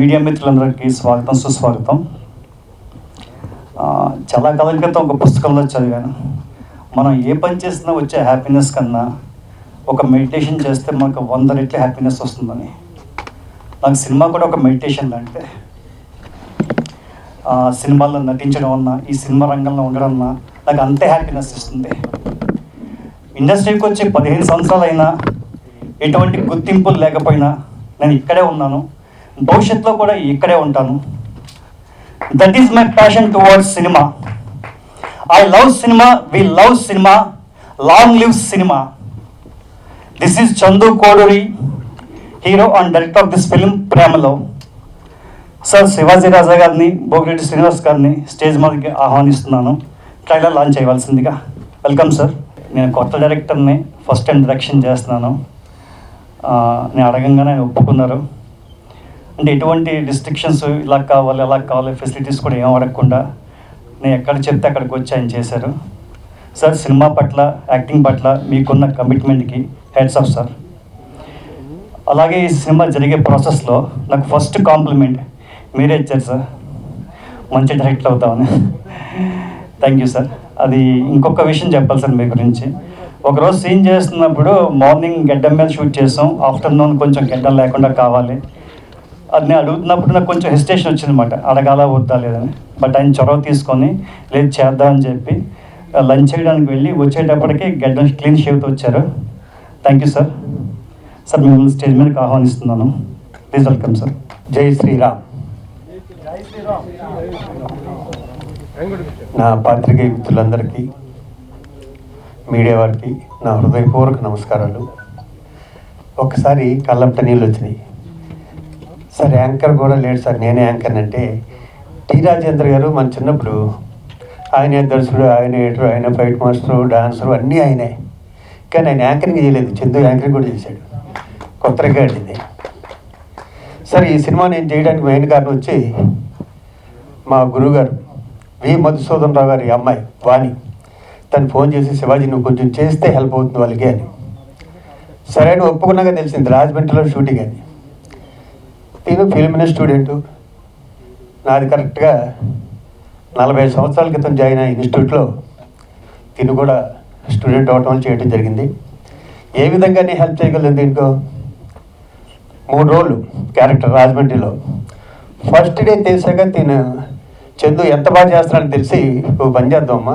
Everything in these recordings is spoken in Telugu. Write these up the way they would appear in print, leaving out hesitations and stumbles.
మీడియా మిత్రులందరికీ స్వాగతం సుస్వాగతం. చాలా కాలం క్రితం ఒక పుస్తకంలో చదివాను, మనం ఏ పని చేసినా వచ్చే హ్యాపీనెస్ కన్నా ఒక మెడిటేషన్ చేస్తే మనకు 100 రెట్ల హ్యాపీనెస్ వస్తుందని. నాకు సినిమా కూడా ఒక మెడిటేషన్ లాంటిదే. సినిమాల్లో నటించడం వల్ల, ఈ సినిమా రంగంలో ఉండడం వల్ల నాకు అంతే హ్యాపీనెస్ ఇస్తుంది. ఇండస్ట్రీకి వచ్చి 15 సంవత్సరాలు అయినా ఎటువంటి గుర్తింపులు లేకపోయినా నేను ఇక్కడే ఉన్నాను, భవిష్యత్తులో కూడా ఇక్కడే ఉంటాను. That is my passion towards cinema. I love cinema, we love cinema, long live cinema. This is Chandu Koduri, hero and director of this film Premalo. Sir Shivaji Raja గారిని, భోగిరెడ్డి శ్రీనివాస్ గారిని స్టేజ్ మీదకి ఆహ్వానిస్తున్నాను. ట్రైలర్ లాంచ్ చేయవలసిందిగా. Welcome sir. నేను కొత్త డైరెక్టర్ని, ఫస్ట్ టైం డైరెక్షన్ చేస్తున్నాను. నేను అడగంగానే ఆయన ఒప్పుకున్నారు. అంటే ఎటువంటి రిస్ట్రిక్షన్స్, ఇలా కావాలి అలా కావాలి, ఫెసిలిటీస్ కూడా ఏం అడగకుండా నేను ఎక్కడ చెప్తే అక్కడికి వచ్చి ఆయన చేశారు. సార్ సినిమా పట్ల, యాక్టింగ్ పట్ల మీకున్న కమిట్మెంట్కి హెడ్స్ ఆఫ్ సార్. అలాగే ఈ సినిమా జరిగే ప్రాసెస్లో నాకు ఫస్ట్ కాంప్లిమెంట్ మీరే ఇచ్చారు సార్, మంచి డైరెక్టర్ అవుతామని. Thank you sir. అది ఇంకొక విషయం చెప్పాలి సార్ మీ గురించి. ఒకరోజు సీన్ చేస్తున్నప్పుడు మార్నింగ్ గెడ్డం మీద షూట్ చేసాం, ఆఫ్టర్నూన్ కొంచెం గెడ్డం లేకుండా కావాలి అది నేను అడుగుతున్నప్పుడు నాకు కొంచెం హెసిటేషన్ వచ్చిందన్నమాట, అడగాల వద్దా లేదని. బట్ ఆయన చొరవ తీసుకొని లేదు చేద్దామని చెప్పి లంచ్ చేయడానికి వెళ్ళి వచ్చేటప్పటికి గెడ్డం క్లీన్ షేవ్తో వచ్చారు. Thank you sir. సార్ మిమ్మల్ని స్టేజ్ మీదకి ఆహ్వానిస్తున్నాను. Please welcome sir. జై శ్రీరామ్. నా పాత్రికేయ మిత్రులందరికీ, మీడియా వారికి నా హృదయపూర్వక నమస్కారాలు. ఒక్కసారి కళ్ళంట నీళ్ళు వచ్చినాయి సార్. యాంకర్ కూడా లేడు సార్, నేనే యాంకర్ అంటే. టి రాజేంద్ర గారు మన చిన్నప్పుడు ఆయనే దర్శకుడు, ఆయన ఎడిటర్, ఆయన ఫైట్ మాస్టరు, డాన్సరు అన్నీ ఆయనే. కానీ ఆయన యాంకరింగ్ చేయలేదు, చందు యాంకరింగ్ కూడా చేశాడు. కొత్త రికార్డ్ ఇది. సార్ ఈ సినిమా నేను చేయడానికి మెయిన్ కారణం వచ్చి మా గురువుగారు వి మధుసూదన్ రావు గారి అమ్మాయి వాణి. తను ఫోన్ చేసి శివాజీ నువ్వు కొంచెం చేస్తే హెల్ప్ అవుతుంది వాళ్ళకి అని. సరే అని ఒప్పుకున్నాక తెలిసింది రాజమండ్రిలో షూటింగ్ అని. నేను ఫిల్మ్ స్టూడెంటు, నాది కరెక్ట్గా 40 సంవత్సరాల క్రితం జాయిన్ అయిన ఇన్స్టిట్యూట్లో తిను కూడా స్టూడెంట్ అవటం వల్ల చేయడం జరిగింది. ఏ విధంగా నేను హెల్ప్ చేయగలను దీంట్లో? 3 రోజులు క్యారెక్టర్ రాజమండ్రిలో. ఫస్ట్ డే తెలిసాక తిను చందు ఎంత బాగా చేస్తానని తెలిసి ఓ పని చేద్దామమ్మా,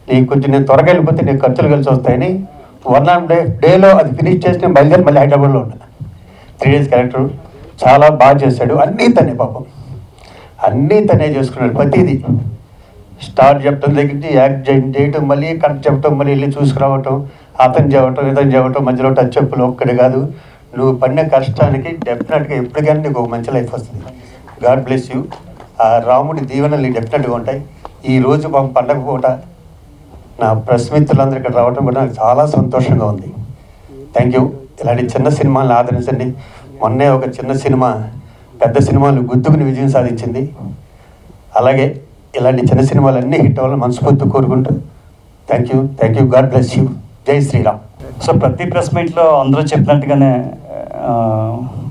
నీకు కొంచెం నేను త్వరగా వెళ్ళిపోతే నీకు ఖర్చులు కలిసి వస్తాయని 1 డేలో అది ఫినిష్ చేసి నేను బయలుదేరి మళ్ళీ హైదరాబాద్లో ఉన్నా. 3 డేస్ క్యారెక్టర్ చాలా బాగా చేశాడు. అన్నీ తనే, పాపం అన్నీ తనే చేసుకున్నాడు. ప్రతిదీ స్టార్ చెప్పడం దగ్గర నుంచి యాక్ట్ చేయటం, మళ్ళీ కరెక్ట్ చెప్పడం, మళ్ళీ వెళ్ళి చూసుకురావటం, అతను చెప్పటం, ఇతను చెప్పటం, మధ్యలో టచ్ చెప్పులు ఒక్కడే కాదు. నువ్వు పడిన కష్టానికి డెఫినెట్గా ఎప్పటికైనా నీకు ఒక మంచి లైఫ్ వస్తుంది. God bless you. ఆ రాముడి దీవెనలు డెఫినెట్గా ఉంటాయి. ఈరోజు మా పండగ పూట నా ప్రెస్ మిత్రులందరూ ఇక్కడ రావడం కూడా నాకు చాలా సంతోషంగా ఉంది. Thank you. ఇలాంటి చిన్న సినిమాలను ఆదరించండి. మొన్నే ఒక చిన్న సినిమా పెద్ద సినిమాలు గుద్దుకుని విజయం సాధించింది. అలాగే ఇలాంటి చిన్న సినిమాలన్నీ హిట్ అవ్వాలని మనస్ఫూర్తి కోరుకుంటూ thank you. God bless you. జై శ్రీరామ్. సో ప్రతి ప్రెస్ మీట్లో అందరూ చెప్పినట్టుగానే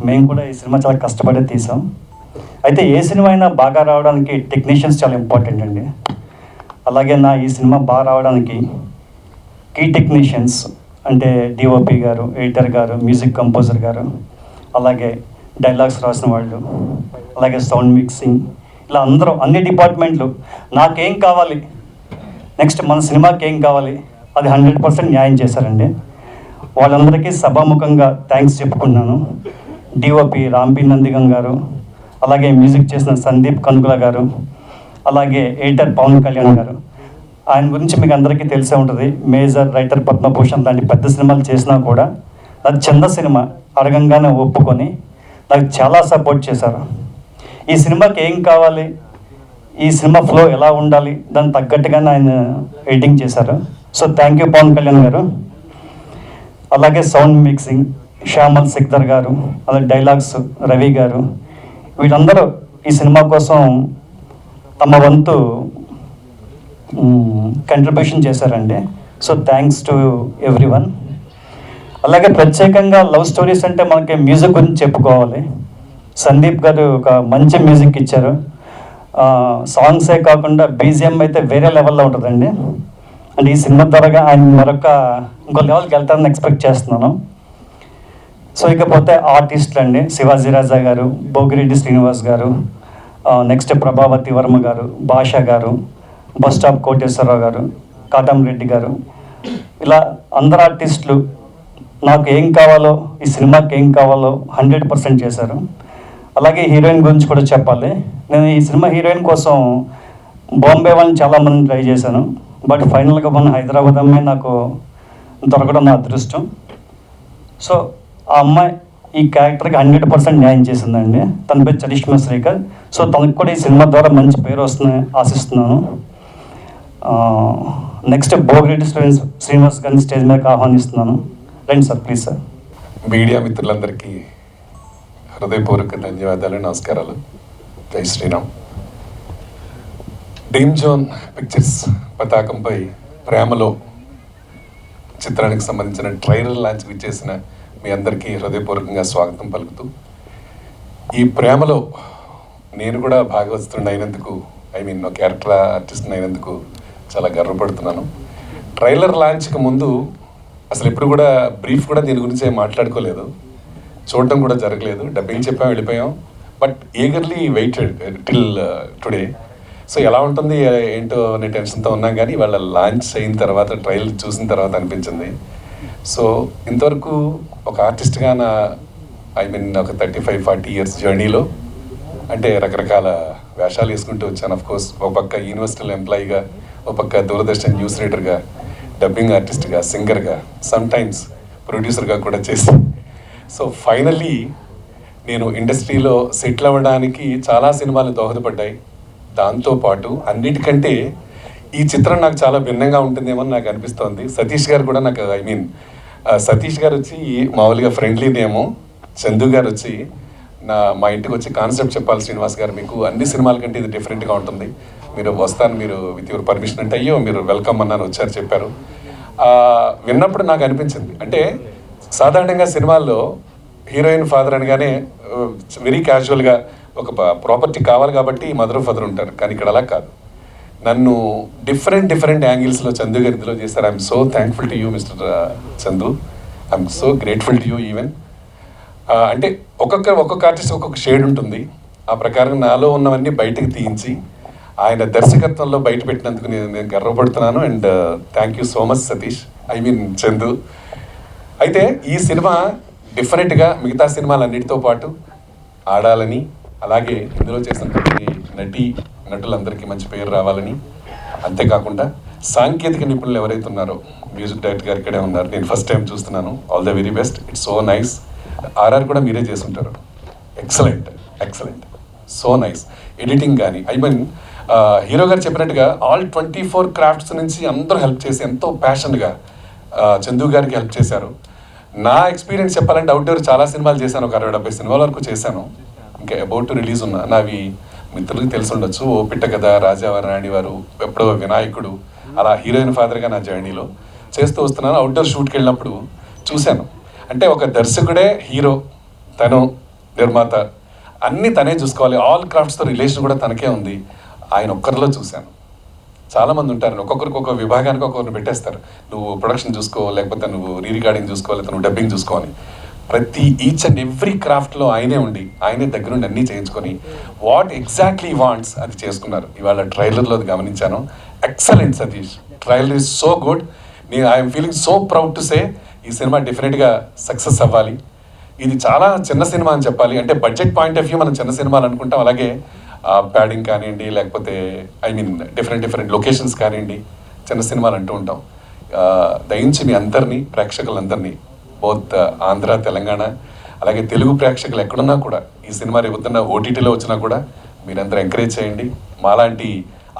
మేము కూడా ఈ సినిమా చాలా కష్టపడి తీసాం. అయితే ఏ సినిమా అయినా బాగా రావడానికి టెక్నీషియన్స్ చాలా ఇంపార్టెంట్ అండి. అలాగే ఈ సినిమా బాగా రావడానికి కీ టెక్నీషియన్స్ అంటే డిఓపి గారు, ఎడిటర్ గారు, మ్యూజిక్ కంపోజర్ గారు, అలాగే డైలాగ్స్ రాసిన వాళ్ళు, అలాగే సౌండ్ మిక్సింగ్, ఇలా అందరూ అన్ని డిపార్ట్మెంట్లు నాకేం కావాలి, నెక్స్ట్ మన సినిమాకి ఏం కావాలి అది 100% న్యాయం చేశారండి. వాళ్ళందరికీ సభాముఖంగా థ్యాంక్స్ చెప్పుకున్నాను. డిఓపి రాంపి నందిగం గారు, అలాగే మ్యూజిక్ చేసిన సందీప్ కనుగుల గారు, అలాగే ఎడిటర్ పవన్ కళ్యాణ్ గారు. ఆయన గురించి మీకు అందరికీ తెలిసే ఉంటుంది. మేజర్, రైటర్, పద్మభూషణ్ లాంటి పెద్ద సినిమాలు చేసినా కూడా నాకు చిన్న సినిమా అడగంగానే ఒప్పుకొని నాకు చాలా సపోర్ట్ చేశారు. ఈ సినిమాకి ఏం కావాలి, ఈ సినిమా ఫ్లో ఎలా ఉండాలి, దానికి తగ్గట్టుగానే ఆయన ఎడిటింగ్ చేశారు. So thank you Pawan Kalyan garu. అలాగే సౌండ్ మిక్సింగ్ శ్యామల్ సిక్దర్ గారు, అలాగే డైలాగ్స్ రవి గారు, వీళ్ళందరూ ఈ సినిమా కోసం తమ వంతు కంట్రిబ్యూషన్ చేశారండి. So thanks to everyone. అలాగే ప్రత్యేకంగా లవ్ స్టోరీస్ అంటే మనకి మ్యూజిక్ గురించి చెప్పుకోవాలి. సందీప్ గారు ఒక మంచి మ్యూజిక్ ఇచ్చారు. సాంగ్సే కాకుండా బీజిఎం అయితే వేరే లెవెల్లో ఉంటుందండి. అంటే ఈ సినిమా ద్వారా ఆయన ఇంకో లెవెల్కి వెళ్తారని ఎక్స్పెక్ట్ చేస్తున్నాను. సో ఇకపోతే ఆర్టిస్టులు అండి, శివాజీ రాజా గారు, భోగిరెడ్డి శ్రీనివాస్ గారు, నెక్స్ట్ ప్రభావతి వర్మ గారు, భాషా గారు, బస్ స్టాప్ కోటేశ్వరరావు గారు, కాటంరెడ్డి గారు, ఇలా అందరు ఆర్టిస్టులు నాకు ఏం కావాలో, ఈ సినిమాకి ఏం కావాలో 100% చేశారు. అలాగే హీరోయిన్ గురించి కూడా చెప్పాలి. నేను ఈ సినిమా హీరోయిన్ కోసం బాంబే వాళ్ళని చాలామంది ట్రై చేశాను. బట్ ఫైనల్గా మన హైదరాబాద్ అమ్మాయి నాకు దొరకడం నా అదృష్టం. సో ఆ అమ్మాయి ఈ క్యారెక్టర్కి 100% న్యాయం చేసిందండి. తన పేరు చరిష్మా శ్రీకర్. సో తనకు కూడా ఈ సినిమా ద్వారా మంచి పేరు వస్తుందని ఆశిస్తున్నాను. నెక్స్ట్ భోగిరెడ్డి శ్రీనివాస్ గారిని స్టేజ్ మీదకి ఆహ్వానిస్తున్నాను. రండి సార్, ప్లీజ్ సార్. మీడియా మిత్రులందరికీ హృదయపూర్వక ధన్యవాదాలు, నమస్కారాలు. జై శ్రీరామ్. డ్రీమ్ జోన్ పిక్చర్స్ పతాకంపై ప్రేమలో చిత్రానికి సంబంధించిన ట్రైలర్ లాంచ్ ఇచ్చేసిన మీ అందరికీ హృదయపూర్వకంగా స్వాగతం పలుకుతూ, ఈ ప్రేమలో నేను కూడా భాగవతుడిని అయినందుకు, ఒక క్యారెక్టర్ ఆర్టిస్ట్ అయినందుకు చాలా గర్వపడుతున్నాను. ట్రైలర్ లాంచ్కి ముందు అసలు ఎప్పుడు కూడా బ్రీఫ్ కూడా దీని గురించి మాట్లాడుకోలేదు, చూడటం కూడా జరగలేదు. డబ్బింగ్ చెప్పాం, వెళ్ళిపోయాం. But eagerly waited till today. So ఎలా ఉంటుంది ఏంటో అనే టెన్షన్తో ఉన్నాం. కానీ వాళ్ళ లాంచ్ అయిన తర్వాత, ట్రైలర్ చూసిన తర్వాత అనిపించింది. సో ఇంతవరకు ఒక ఆర్టిస్ట్గా ఒక 35-40 ఇయర్స్ జర్నీలో అంటే రకరకాల వేషాలు వేసుకుంటూ వచ్చాను. అఫ్కోర్స్ ఒక పక్క యూనివర్సిటీలో ఎంప్లాయీగా, ఒక పక్క దూరదర్శన్ న్యూస్ రీడర్గా, డబ్బింగ్ ఆర్టిస్ట్గా, సింగర్గా, సమ్టైమ్స్ ప్రొడ్యూసర్గా కూడా చేసి, సో ఫైనల్లీ నేను ఇండస్ట్రీలో సెటిల్ అవ్వడానికి చాలా సినిమాలు దోహదపడ్డాయి. దాంతోపాటు అన్నిటికంటే ఈ చిత్రం నాకు చాలా భిన్నంగా ఉంటుందేమో నాకు అనిపిస్తోంది. సతీష్ గారు కూడా నాకు సతీష్ గారు వచ్చి మామూలుగా ఫ్రెండ్లీ నేమో, చందు గారు వచ్చి మా ఇంటికి వచ్చి కాన్సెప్ట్ చెప్పాలి శ్రీనివాస్ గారు, మీకు అన్ని సినిమాల కంటే ఇది డిఫరెంట్గా ఉంటుంది, మీరు వస్తాను, మీరు విత్ యువర్ పర్మిషన్ అంటే, అయ్యో మీరు వెల్కమ్ అన్నాను, వచ్చారు చెప్పారు. విన్నప్పుడు నాకు అనిపించింది, అంటే సాధారణంగా సినిమాల్లో హీరోయిన్ ఫాదర్ అనగానే వెరీ క్యాజువల్గా ఒక ప్రాపర్టీ కావాలి కాబట్టి మదర్ ఫాదర్ ఉంటారు. కానీ ఇక్కడ అలా కాదు. నన్ను డిఫరెంట్ యాంగిల్స్లో చందు గారి ఇదిలో చేశారు. I'm so thankful to you mister Chandu. I'm so grateful to you even. అంటే ఒక్కొక్క ఆర్టిస్ట్ ఒక్కొక్క షేడ్ ఉంటుంది. ఆ ప్రకారం నాలో ఉన్నవన్నీ బయటకు తీయించి ఆయన దర్శకత్వంలో బయట పెట్టినందుకు నేను గర్వపడుతున్నాను. And thank you so much Satish, Chandu. అయితే ఈ సినిమా డిఫరెంట్గా మిగతా సినిమాలన్నిటితో పాటు ఆడాలని, అలాగే ఇందులో చేసినటువంటి నటులందరికీ మంచి పేరు రావాలని, అంతేకాకుండా సాంకేతిక నిపుణులు ఎవరైతే ఉన్నారో, మ్యూజిక్ డైరెక్టర్ గారు ఇక్కడే ఉన్నారు, నేను ఫస్ట్ టైం చూస్తున్నాను. All the very best. It's so nice. RR కూడా మీరే చేస్తుంటారు. Excellent, so nice. ఎడిటింగ్ కానీ హీరో గారు చెప్పినట్టుగా ఆల్ 24 క్రాఫ్ట్స్ నుంచి అందరూ హెల్ప్ చేసి ఎంతో ప్యాషన్గా చందు గారికి హెల్ప్ చేశారు. నా ఎక్స్పీరియన్స్ చెప్పాలంటే అవుట్డోర్ చాలా సినిమాలు చేశాను, ఒక 60-70 సినిమాల వరకు చేశాను. ఇంకా అబౌట్ టు రిలీజ్ ఉన్నా. నావి మిత్రులకు తెలిసి ఉండొచ్చు, ఓ పిట్ట కథ, రాజావారి రాణి వారు, ఎప్పుడో వినాయకుడు, అలా హీరోయిన్ ఫాదర్గా నా జర్నీలో చేస్తూ వస్తున్నాను. అవుట్డోర్ షూట్కి వెళ్ళినప్పుడు చూశాను. అంటే ఒక దర్శకుడే హీరో, తను నిర్మాత, అన్నీ తనే చూసుకోవాలి. ఆల్ క్రాఫ్ట్స్తో రిలేషన్ కూడా తనకే ఉంది. ఆయన ఒక్కరిలో చూశాను. చాలామంది ఉంటారు, ఒక్కొక్కరికి ఒక్కొక్క విభాగానికి ఒక్కొక్కరిని పెట్టేస్తారు. నువ్వు ప్రొడక్షన్ చూసుకో, లేకపోతే నువ్వు రీ రికార్డింగ్ చూసుకో, లేకపోతే నువ్వు డబ్బింగ్ చూసుకోవాలి. ప్రతి ఈచ్ అండ్ ఎవ్రీ క్రాఫ్ట్లో ఆయనే ఉండి, ఆయనే దగ్గరుండి అన్నీ చేయించుకొని వాట్ ఎగ్జాక్ట్లీ వాంట్స్ అది చేసుకున్నారు. ఇవాళ ట్రైలర్లో అది గమనించాను. Excellent Satish, trailer is so good. I'm feeling so proud to say ఈ సినిమా డెఫినెట్గా సక్సెస్ అవ్వాలి. ఇది చాలా చిన్న సినిమా అని చెప్పాలి. అంటే బడ్జెట్ పాయింట్ ఆఫ్ వ్యూ మనం చిన్న సినిమాలు అనుకుంటాం, అలాగే ప్యాడింగ్ కానివ్వండి, లేకపోతే డిఫరెంట్ లొకేషన్స్ కానివ్వండి, చిన్న సినిమాలు అంటూ ఉంటాం. దయించి మీ అందరినీ, ప్రేక్షకులందరినీ, బోత్ ఆంధ్ర, తెలంగాణ, అలాగే తెలుగు ప్రేక్షకులు ఎక్కడున్నా కూడా ఈ సినిమా రేపుతున్న ఓటీటీలో వచ్చినా కూడా మీరందరూ ఎంకరేజ్ చేయండి. మాలాంటి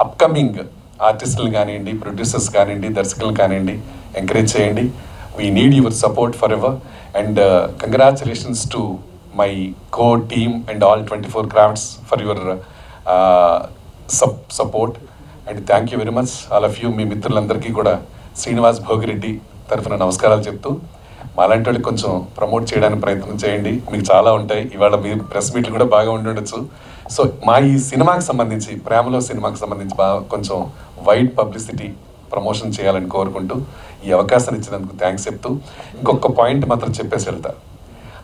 అప్కమింగ్ ఆర్టిస్టులు కానివ్వండి, ప్రొడ్యూసర్స్ కానివ్వండి, దర్శకులు కానివ్వండి, ఎంకరేజ్ చేయండి. We need your support forever. And congratulations to my co team and all 24 crafts for your support. And thank you very much all of you. మీ మిత్రులందరికీ కూడా శ్రీనివాస్ భోగిరెడ్డి తరఫున నమస్కారాలు చెప్తూ, మాలాంటి వాళ్ళకి కొంచెం ప్రమోట్ చేయడానికి ప్రయత్నం చేయండి, మీకు చాలా ఉంటాయి. ఇవాళ మీ ప్రెస్ మీట్లు కూడా బాగా ఉండొచ్చు. సో మా ఈ సినిమాకి సంబంధించి, ప్రేమలో సినిమాకి సంబంధించి బాగా కొంచెం వైడ్ పబ్లిసిటీ ప్రమోషన్ చేయాలని కోరుకుంటూ ఈ అవకాశాన్ని ఇచ్చినందుకు థ్యాంక్స్ చెప్తూ ఇంకొక పాయింట్ మాత్రం చెప్పేసి వెళ్తా.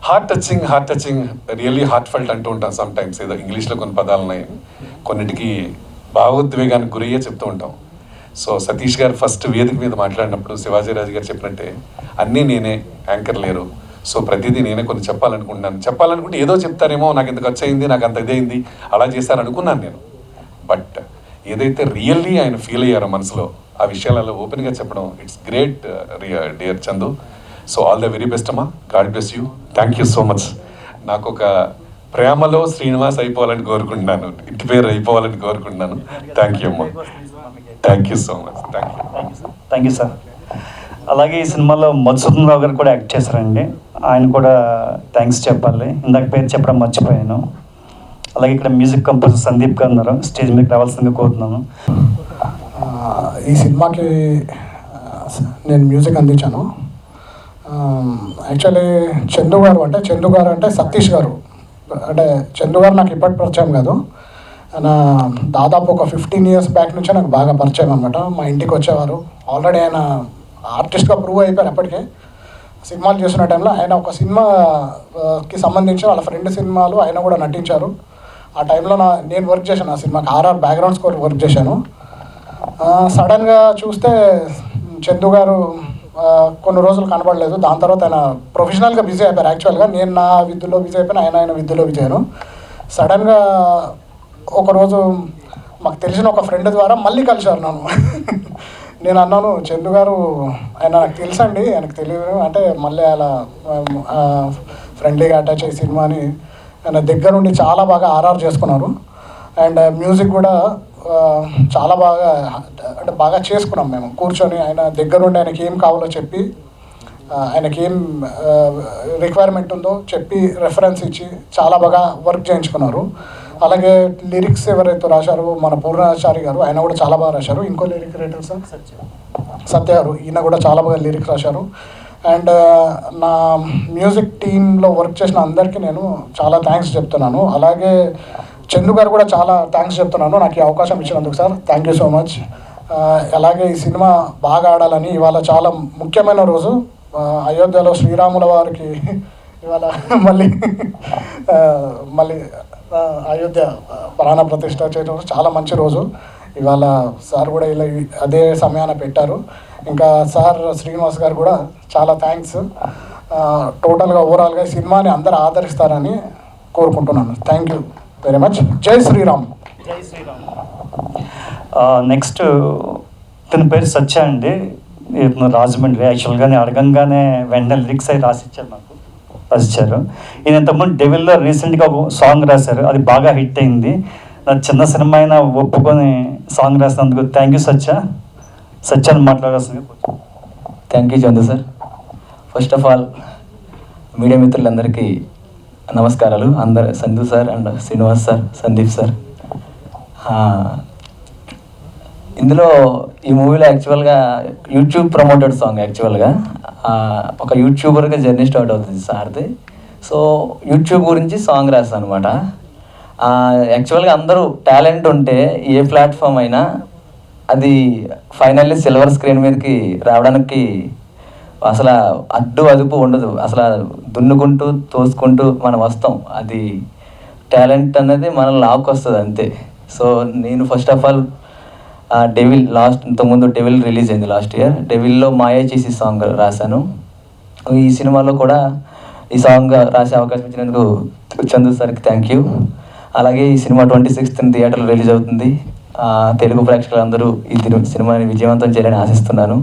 Heart touching really heart felt అంటూ ఉంటాం సమ్ టైమ్స్. ఏదో ఇంగ్లీష్లో కొన్ని పదాలు ఉన్నాయి, కొన్నిటికి భావోద్వేగానికి గురయ్యే చెప్తూ ఉంటాం. సో సతీష్ గారు ఫస్ట్ వేదిక మీద మాట్లాడినప్పుడు శివాజీరాజు గారు చెప్పినట్టే అన్నీ నేనే, యాంకర్ లేరు, సో ప్రతిదీ నేనే కొన్ని చెప్పాలనుకుంటే ఏదో చెప్తారేమో, నాకు ఇంత ఖర్చు అయింది, నాకు అంత ఇదైంది, అలా చేశారనుకున్నాను నేను. బట్ ఏదైతే రియల్లీ ఆయన ఫీల్ అయ్యారో మనసులో, ఆ విషయాలలో ఓపెన్గా చెప్పడం, it's great dear Chandu. So all the very best అమ్మా, God bless you, thank you so much. నాకు ఒక ప్రేమలో శ్రీనివాస్ అయిపోవాలని కోరుకుంటున్నాను, ఇంటి పేరు అయిపోవాలని కోరుకుంటున్నాను. థ్యాంక్ యూ అమ్మా, thank you so much. Thank you sir. అలాగే ఈ సినిమాలో మధుసూదన్ రావు గారు కూడా యాక్ట్ చేశారండి, ఆయన కూడా థ్యాంక్స్ చెప్పాలి, ఇందాక పేరు చెప్పడం మర్చిపోయాను. అలాగే ఇక్కడ మ్యూజిక్ కంపోజర్ సందీప్ గారు ఉన్నారు, స్టేజ్ మీకు రావాల్సిందిగా కోరుతున్నాను. ఈ సినిమాకి నేను మ్యూజిక్ అందించాను. యాక్చువల్లీ చందు గారు అంటే సతీష్ గారు, అంటే చందు గారు నాకు ఇప్పటి పరిచయం కాదు, ఆయన దాదాపు ఒక 15 years బ్యాక్ నుంచే నాకు బాగా పరిచయం అనమాట. మా ఇంటికి వచ్చేవారు, ఆల్రెడీ ఆయన ఆర్టిస్ట్గా ప్రూవ్ అయిపోయారు. అప్పటికే సినిమాలు చేస్తున్న టైంలో ఆయన ఒక సినిమాకి సంబంధించిన వాళ్ళ ఫ్రెండ్ సినిమాలు ఆయన కూడా నటించారు. ఆ టైంలో నేను వర్క్ చేశాను, ఆ సినిమాకి RR బ్యాక్గ్రౌండ్ స్కోర్ వర్క్ చేశాను. సడన్గా చూస్తే చందు గారు కొన్ని రోజులు కనబడలేదు. దాని తర్వాత ఆయన ప్రొఫెషనల్గా బిజీ అయిపోయారు. యాక్చువల్గా నేను నా విద్యలో బిజీ అయిపోయాను, ఆయన విద్యలో బిజీ అయ్యాను. సడన్గా ఒకరోజు మాకు తెలిసిన ఒక ఫ్రెండ్ ద్వారా మళ్ళీ కలిశారు నన్ను. నేను అన్నాను, చందు గారు ఆయన నాకు తెలుసండి, ఆయనకు తెలియదు అంటే, మళ్ళీ అలా ఫ్రెండ్లీగా అటాచ్ అయ్యి సినిమాని ఆయన దగ్గర నుండి చాలా బాగా RR చేసుకున్నారు. అండ్ మ్యూజిక్ కూడా చాలా బాగా, అంటే బాగా చేసుకున్నాం మేము కూర్చొని. ఆయన దగ్గర నుండి ఆయనకి ఏం కావాలో చెప్పి, ఆయనకి ఏం రిక్వైర్మెంట్ ఉందో చెప్పి, రెఫరెన్స్ ఇచ్చి చాలా బాగా వర్క్ చేయించుకున్నారు. అలాగే లిరిక్స్ ఎవరైతే రాశారో మన పూర్ణాచారి గారు, ఆయన కూడా చాలా బాగా రాశారు. ఇంకో లిరిక్ రైటర్ సార్ సత్య గారు, ఈయన కూడా చాలా బాగా లిరిక్స్ రాశారు. అండ్ నా మ్యూజిక్ టీంలో వర్క్ చేసిన అందరికీ నేను చాలా థ్యాంక్స్ చెప్తున్నాను. అలాగే చందు గారు కూడా చాలా థ్యాంక్స్ చెప్తున్నాను నాకు ఈ అవకాశం ఇచ్చినందుకు sir, thank you so much. అలాగే ఈ సినిమా బాగా ఆడాలని, ఇవాళ చాలా ముఖ్యమైన రోజు, అయోధ్యలో శ్రీరాముల వారికి ఇవాళ మళ్ళీ అయోధ్య ప్రాణ ప్రతిష్ఠ చేయడం చాలా మంచి రోజు. ఇవాళ సార్ కూడా ఇలా అదే సమయాన పెట్టారు. ఇంకా సార్ శ్రీనివాస్ గారు కూడా చాలా థ్యాంక్స్. టోటల్గా ఓవరాల్గా ఈ సినిమాని అందరూ ఆదరిస్తారని కోరుకుంటున్నాను. Thank you very much. జై శ్రీరామ్. నెక్స్ట్ ఇతని పేరు సత్య అండి, ఇతను రాజమండ్రి. యాక్చువల్గా నేను అడగంగానే వెంటనే లిరిక్స్ అయి రాసిచ్చారు. ఈయన ఇంతకుముందు డెవిల్లో రీసెంట్గా ఒక సాంగ్ రాశారు, అది బాగా హిట్ అయింది. నా చిన్న సినిమా అయినా ఒప్పుకొని సాంగ్ రాసినందుకు థ్యాంక్ యూ సత్య అని మాట్లాడాల్సింది. Thank you Chandu sir. First of all media మిత్రులందరికీ నమస్కారాలు. Sandhu sir and Srinivas sir, Sandeep sir. ఇందులో ఈ మూవీలో యాక్చువల్గా యూట్యూబ్ ప్రమోటెడ్ సాంగ్. యాక్చువల్గా ఒక యూట్యూబర్గా జర్నీ స్టార్ట్ అవుతుంది సార్ది. సో యూట్యూబ్ గురించి సాంగ్ రాస్తాను అనమాట. యాక్చువల్గా అందరూ టాలెంట్ ఉంటే ఏ ప్లాట్ఫామ్ అయినా అది ఫైనల్లీ సిల్వర్ స్క్రీన్ మీదకి రావడానికి అసలు అడ్డు అదుపు ఉండదు. అసలు దున్నుకుంటూ తోసుకుంటూ మనం వస్తాం. అది టాలెంట్ అనేది మనల్ని లాక్కొస్తుంది అంతే. సో నేను ఫస్ట్ ఆఫ్ ఆల్ డెవిల్ ఇంతకుముందు డెవిల్ రిలీజ్ అయింది లాస్ట్ ఇయర్. డెవిల్లో మాయా చేసి సాంగ్ రాశాను. ఈ సినిమాలో కూడా ఈ సాంగ్ రాసే అవకాశం ఇచ్చినందుకు చందు సార్కి థ్యాంక్ యూ. అలాగే ఈ సినిమా 26th థియేటర్లో రిలీజ్ అవుతుంది. తెలుగు ప్రేక్షకులందరూ ఈ సినిమాని విజయవంతం చేయాలని ఆశిస్తున్నాను.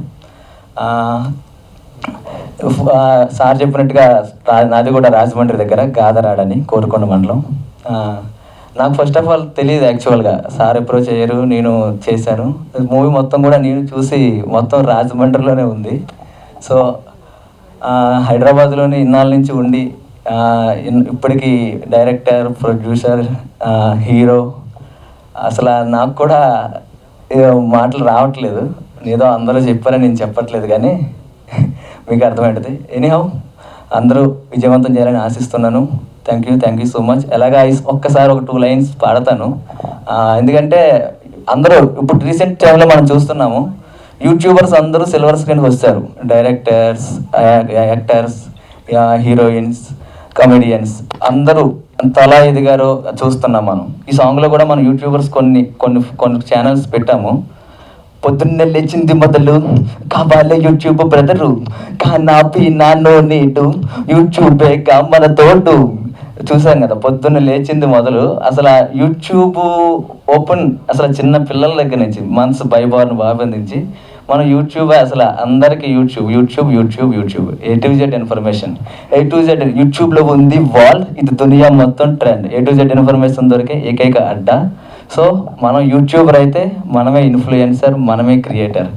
సార్ చెప్పినట్టుగా నాది కూడా రాజమండ్రి దగ్గర గాదరాడని, కోరుకొండ మండలం. నాకు ఫస్ట్ ఆఫ్ ఆల్ తెలియదు యాక్చువల్గా, సార్ అప్రోచ్ అయ్యారు, నేను చేశాను. మూవీ మొత్తం కూడా నేను చూసి మొత్తం రాజమండ్రిలోనే ఉంది. సో హైదరాబాద్లోనే ఇన్నాళ్ళ నుంచి ఉండి ఇప్పటికీ డైరెక్టర్, ప్రొడ్యూసర్, హీరో, అసలు నాకు కూడా మాటలు రావట్లేదు. ఏదో అందరూ చెప్పారని నేను చెప్పట్లేదు, కానీ మీకు అర్థమవుతుంది. ఎనీహౌ అందరూ విజయవంతం చేయాలని ఆశిస్తున్నాను. Thank you so much. ఎలాగా ఒక్కసారి ఒక 2 లైన్స్ పాడతాను. ఎందుకంటే అందరూ ఇప్పుడు రీసెంట్ టైంలో మనం చూస్తున్నాము, యూట్యూబర్స్ అందరూ సిల్వర్ స్క్రీన్కి వస్తారు. డైరెక్టర్స్, యాక్టర్స్, హీరోయిన్స్, కమెడియన్స్ అందరూ తలా ఎదిగారో చూస్తున్నాం మనం. ఈ సాంగ్లో కూడా మనం యూట్యూబర్స్ కొన్ని ఛానల్స్ పెట్టాము. పొద్దున్నే లేచింది మొదలు కావాలే యూట్యూబ్ బ్రదరు, కానాపి నాన్నో నీటు యూట్యూబే కా మన తోడు. చూసాం కదా, పొద్దున్న లేచింది మొదలు అసలు ఆ యూట్యూబ్ ఓపెన్ అసలు చిన్న పిల్లల దగ్గర నుంచి మంత్స్ బైబార్న్ బాబు నుంచి మనం యూట్యూబ్ అసలు అందరికీ YouTube A to Z information, A to Z యూట్యూబ్లో ఉంది వాల్. ఇది దునియా మొత్తం trend. A to Z information దొరికే ఏకైక అడ్డా. సో మనం యూట్యూబర్ అయితే మనమే ఇన్ఫ్లుయెన్సర్, మనమే క్రియేటర్.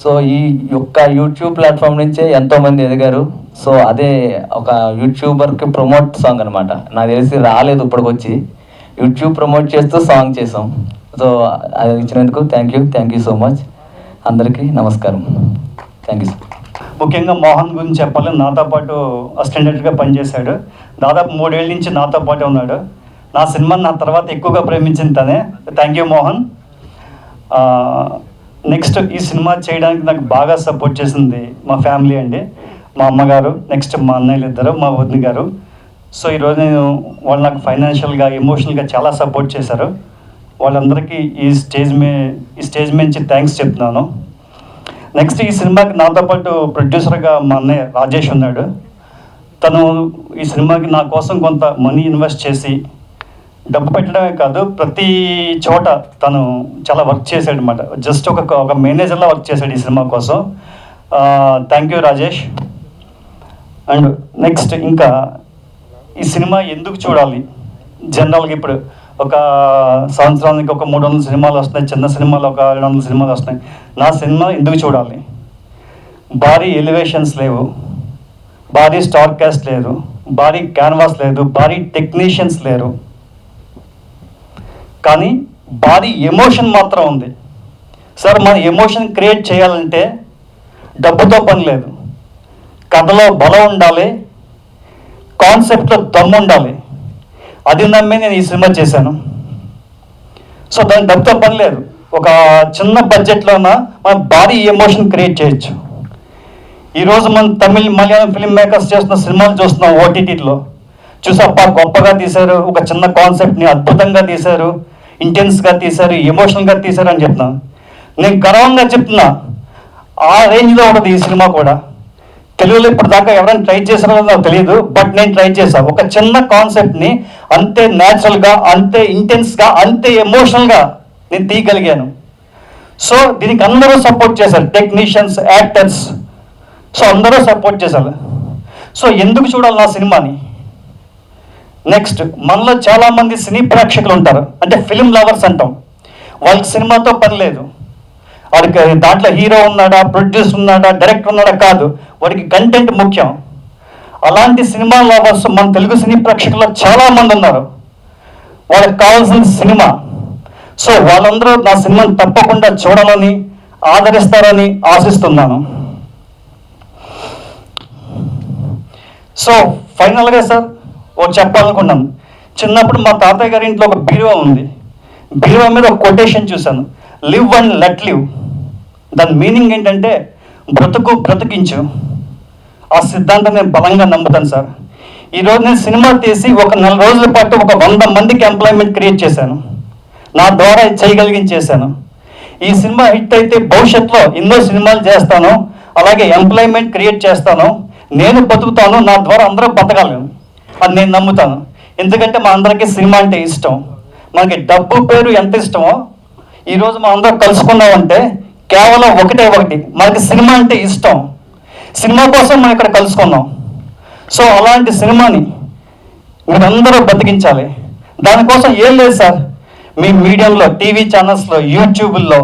సో ఈ యొక్క యూట్యూబ్ ప్లాట్ఫామ్ నుంచే ఎంతోమంది ఎదిగారు. సో అదే ఒక యూట్యూబర్కి ప్రమోట్ సాంగ్ అనమాట. నాకు తెలిసి రాలేదు ఇప్పటికొచ్చి, యూట్యూబ్ ప్రమోట్ చేస్తూ సాంగ్ చేసాం. సో అది ఇచ్చినందుకు థ్యాంక్ యూ సో మచ్. అందరికీ నమస్కారం. Thank you. ముఖ్యంగా మోహన్ గురించి చెప్పాలి. నాతో పాటు అసిస్టెంట్గా పనిచేశాడు. దాదాపు 3 ఏళ్ళ నుంచి నాతో పాటు ఉన్నాడు. నా సినిమాని నా తర్వాత ఎక్కువగా ప్రేమించింది తనే. Thank you Mohan. నెక్స్ట్ ఈ సినిమా చేయడానికి నాకు బాగా సపోర్ట్ చేసింది మా ఫ్యామిలీ అండి. మా అమ్మగారు, నెక్స్ట్ మా అన్నయ్యలు ఇద్దరు, మా వదిన గారు. సో ఈరోజు వాళ్ళు నాకు ఫైనాన్షియల్గా, ఎమోషనల్గా చాలా సపోర్ట్ చేశారు. వాళ్ళందరికీ ఈ స్టేజ్ నుంచి థ్యాంక్స్ చెప్తున్నాను. నెక్స్ట్ ఈ సినిమాకి నాతో పాటు ప్రొడ్యూసర్గా మా అన్నయ్య రాజేష్ ఉన్నాడు. తను ఈ సినిమాకి నా కోసం కొంత మనీ ఇన్వెస్ట్ చేసి, డబ్బు పెట్టడమే కాదు ప్రతి చోట తను చాలా వర్క్ చేశాడు అనమాట. జస్ట్ ఒక మేనేజర్లా వర్క్ చేశాడు ఈ సినిమా కోసం. Thank you Rajesh. And next ఇంకా ఈ సినిమా ఎందుకు చూడాలి? జనరల్గా ఇప్పుడు ఒక సంవత్సరానికి ఒక 300 సినిమాలు వస్తున్నాయి, చిన్న సినిమాలు ఒక 200 సినిమాలు వస్తున్నాయి. నా సినిమా ఎందుకు చూడాలి? భారీ ఎలివేషన్స్ లేవు, భారీ స్టార్ కాస్ట్ లేదు, భారీ క్యాన్వాస్ లేదు, భారీ టెక్నీషియన్స్ లేరు, కానీ భారీ ఎమోషన్ మాత్రం ఉంది. సార్, మన ఎమోషన్ క్రియేట్ చేయాలంటే డబ్బుతో పని లేదు, కథలో బలం ఉండాలి, కాన్సెప్ట్లో దమ్ము ఉండాలి. అది నమ్మి నేను ఈ సినిమా చేశాను. సో దాని డబ్బుతో పని లేదు. ఒక చిన్న బడ్జెట్లోన మనం భారీ ఎమోషన్ క్రియేట్ చేయొచ్చు. ఈరోజు మనం తమిళ్, మలయాళం ఫిల్మ్ మేకర్స్ చేస్తున్న సినిమాలు చూస్తున్నాం ఓటీటీలో. చూసప్ప గొప్పగా తీశారు, ఒక చిన్న కాన్సెప్ట్ని అద్భుతంగా తీశారు, ఇంటెన్స్గా తీశారు, ఎమోషనల్గా తీశారు అని చెప్తున్నాను. నేను గర్వంగా చెప్తున్నా, ఆ రేంజ్లో ఉంటుంది ఈ సినిమా కూడా. తెలుగులో ఇప్పటిదాకా ఎవరైనా ట్రై చేశారో నాకు తెలియదు, బట్ నేను ట్రై చేశాను. ఒక చిన్న కాన్సెప్ట్ని అంతే న్యాచురల్గా, అంతే ఇంటెన్స్గా, అంతే ఎమోషనల్గా నేను తీయగలిగాను. సో దీనికి అందరూ సపోర్ట్ చేశారు, టెక్నీషియన్స్, యాక్టర్స్. సో అందరూ సపోర్ట్ చేశారు. సో ఎందుకు చూడాలి నా సినిమాని? నెక్స్ట్, మనలో చాలామంది సినీ ప్రేక్షకులు ఉంటారు, అంటే ఫిలిం లవర్స్ అంటాం. వాళ్ళకి సినిమాతో పని లేదు. వాడికి దాంట్లో హీరో ఉన్నాడా, ప్రొడ్యూసర్ ఉన్నాడా, డైరెక్టర్ ఉన్నాడా కాదు, వాడికి కంటెంట్ ముఖ్యం. అలాంటి సినిమా లవర్స్ మన తెలుగు సినీ ప్రేక్షకుల్లో చాలామంది ఉన్నారు. వాళ్ళకి కావాల్సిన సినిమా. సో వాళ్ళందరూ నా సినిమాని తప్పకుండా చూడాలని, ఆదరిస్తారని ఆశిస్తున్నాను. సో ఫైనల్గా సార్ ఒకటి చెప్పాలనుకున్నాను. చిన్నప్పుడు మా తాతయ్య గారి ఇంట్లో ఒక బీరువా ఉంది. బీరువా మీద ఒక కొటేషన్ చూశాను, లివ్ అండ్ లెట్ లివ్. దాని మీనింగ్ ఏంటంటే బ్రతికించు. ఆ సిద్ధాంతం నేను బలంగా నమ్ముతాను సార్. ఈరోజు నేను సినిమా తీసి ఒక 4 రోజుల పాటు ఒక 100 మందికి ఎంప్లాయ్మెంట్ క్రియేట్ చేశాను. నా ద్వారా చేయగలిగించేశాను. ఈ సినిమా హిట్ అయితే భవిష్యత్తులో ఎన్నో సినిమాలు చేస్తాను, అలాగే ఎంప్లాయ్మెంట్ క్రియేట్ చేస్తాను, నేను బతుకుతాను, నా ద్వారా అందరూ బతకాలను అని నేను నమ్ముతాను. ఎందుకంటే మా అందరికీ సినిమా అంటే ఇష్టం. మనకి డబ్బు పేరు ఎంత ఇష్టమో, ఈరోజు మనం అందరం కలుసుకున్నామంటే కేవలం ఒకటి, మనకి సినిమా అంటే ఇష్టం. సినిమా కోసం మనం ఇక్కడ కలుసుకున్నాం. సో అలాంటి సినిమాని మీరందరూ బతికించాలి. దానికోసం ఏం లేదు సార్, మీ మీడియంలో, టీవీ ఛానల్స్లో, యూట్యూబ్లో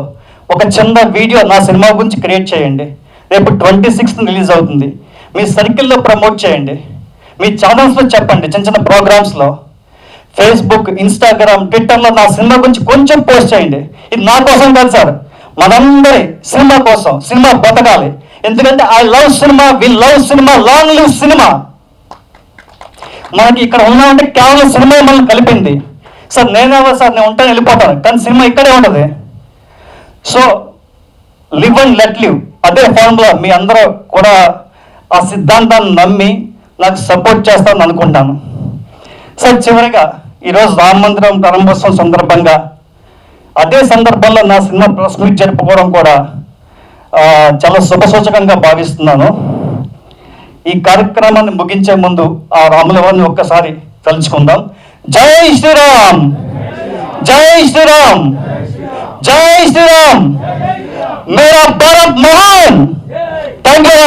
ఒక చిన్న వీడియో నా సినిమా గురించి క్రియేట్ చేయండి. రేపు 26th రిలీజ్ అవుతుంది. మీ సర్కిల్లో ప్రమోట్ చేయండి, మీ ఛానల్స్లో చెప్పండి, చిన్న చిన్న ప్రోగ్రామ్స్లో, ఫేస్బుక్, ఇన్స్టాగ్రామ్, ట్విట్టర్లో నా సినిమా గురించి కొంచెం పోస్ట్ చేయండి. ఇది నా కోసం కాదు సార్, మనందరి సినిమా కోసం. సినిమా బతకాలి. ఎందుకంటే I love cinema, we love cinema, long live cinema. మనకి ఇక్కడ ఉన్నామంటే కేవలం సినిమా మనల్ని కలిపింది. సార్ నేనేవో సార్ నేను ఉంటాను వెళ్ళిపోతాను, కానీ సినిమా ఇక్కడే ఉంటుంది. So live and let live, అదే ఫార్ములా. మీ అందరూ కూడా ఆ సిద్ధాంతాన్ని నమ్మి నాకు సపోర్ట్ చేస్తారని అనుకుంటాను. సార్ చివరిగా ఈరోజు రామ మందిరం ప్రారంభోత్సవం సందర్భంగా, అదే సందర్భంలో నా సినిమా ప్రెస్ మీట్ జరుపుకోవడం కూడా చాలా శుభసూచకంగా భావిస్తున్నాను. ఈ కార్యక్రమాన్ని ముగించే ముందు ఆ రాములవారిని ఒక్కసారి తలుచుకుందాం. జై శ్రీరామ్, జై శ్రీరామ్, జై శ్రీరామ్, మేరా భారత్ మహాన్. Thank you.